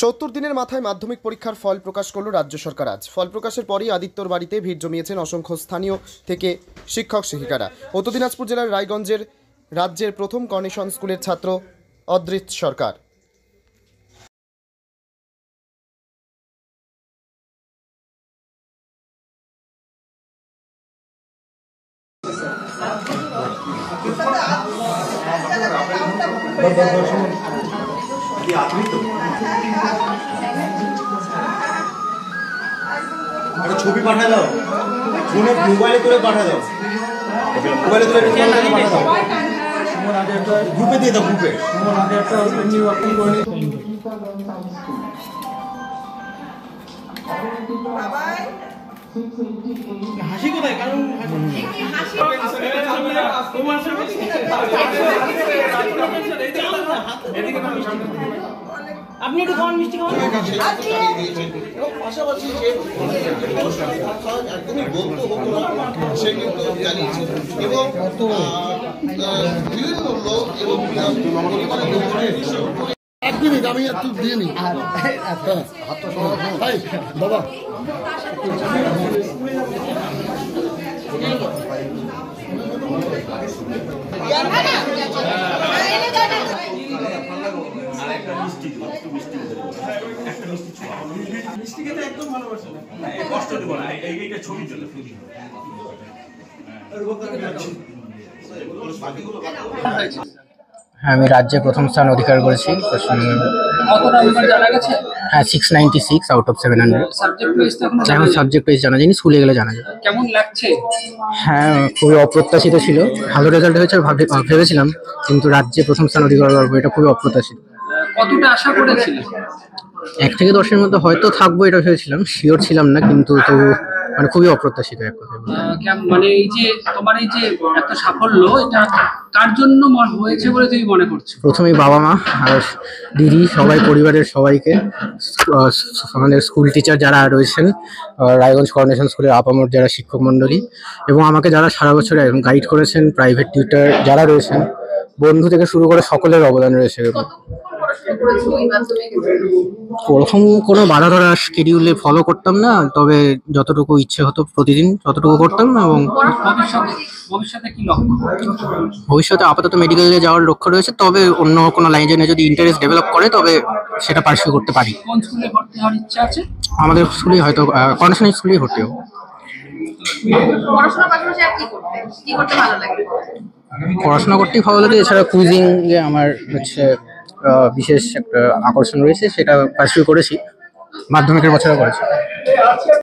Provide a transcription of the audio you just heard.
70 দিনের মাথায় মাধ্যমিক পরীক্ষার ফল প্রকাশ করল রাজ্য সরকার। আজ ফল প্রকাশের পরই আদিত্যর বাড়িতে ভিড় জমিয়েছেন অসংখ্য স্থানীয় থেকে শিক্ষক শিক্ষিকারা। উত্তর দিনাজপুর জেলার রায়গঞ্জের রাজ্যের প্রথম কর্নেশন স্কুলের ছাত্র অদ্রিত সরকার। ছবি পাঠা দাও, ফোনে মোবাইলে করে পাঠা দাও, মোবাইলে করে পাঠা দাও, গ্রুপে দিয়ে দাও, গ্রুপে। হাসি কোথায়? কারণ আপনি একটু খাওয়ান, মিষ্টি খাওয়ান। পাশাপাশি একদমই বলতে হতো না, সে কিন্তু জানিয়েছে এবং বিভিন্ন লোক এবং এক মিনিট আমি একটু দিয়ে নিই। বাবা হ্যাঁ, আমি রাজ্যে প্রথম স্থান অধিকার করেছি পশ্চিমবঙ্গে। হ্যাঁ, 696 আউট অফ 700। এখন সাবজেক্ট ওয়াইজ জানা যায়নি, স্কুলে গেলে জানা যায়। কেমন লাগছে? হ্যাঁ, খুবই অপ্রত্যাশিত ছিল। ভালো রেজাল্ট হয়েছে ভেবেছিলাম, কিন্তু রাজ্যে প্রথম স্থান অধিকার করবো এটা খুবই অপ্রত্যাশিত। কতটা আশা করেছিলেন? 1 থেকে 10-এর মধ্যে হয়তো থাকবো এটা ভেবেছিলাম, শিওর ছিলাম না, কিন্তু তবু মানে খুবই অপ্রত্যাশিত এক কথায়। মানে এই যে তোমার এই যে এত সাফল্য, এটা কার জন্য হয়েছে বলে তুমি মনে করছো? প্রথমেই বাবা মা আর দিদি, সবাই, পরিবারের সবাইকে, আমাদের স্কুল টিচার যারা রয়েছেন, রায়গঞ্জ কর্নেশন স্কুলের আপামর যারা শিক্ষক মণ্ডলী, এবং আমাকে যারা সারা বছর গাইড করেছেন, প্রাইভেট টিউটর যারা রয়েছেন, বন্ধু থেকে শুরু করে সকলের অবদান রয়েছে। প্রথম কোনো বাধা ধরা শিডিউলে ফলো করতাম না, তবে যতটুকু ইচ্ছে হতো প্রতিদিন ততটুকু করতাম। এবং ভবিষ্যতে কি লক্ষ্য? ভবিষ্যতে আপাতত মেডিকেলে যাওয়ার লক্ষ্য রয়েছে, তবে অন্য কোনো লাইনে যদি ইন্টারেস্ট ডেভেলপ করে তবে সেটা পার্সিউ করতে পারি। কোন স্কুলে ভর্তি হওয়ার ইচ্ছা আছে? আমাদের স্কুলেই, হয়তো কর্নেশন স্কুলেই ভর্তি হবো। পড়াশোনা করতেই ভালো লাগে, এছাড়া কুইজিং এ আমার হচ্ছে বিশেষ একটা আকর্ষণ রয়েছে, সেটা পার্সিউ করেছি, মাধ্যমিকের বছরে করেছি।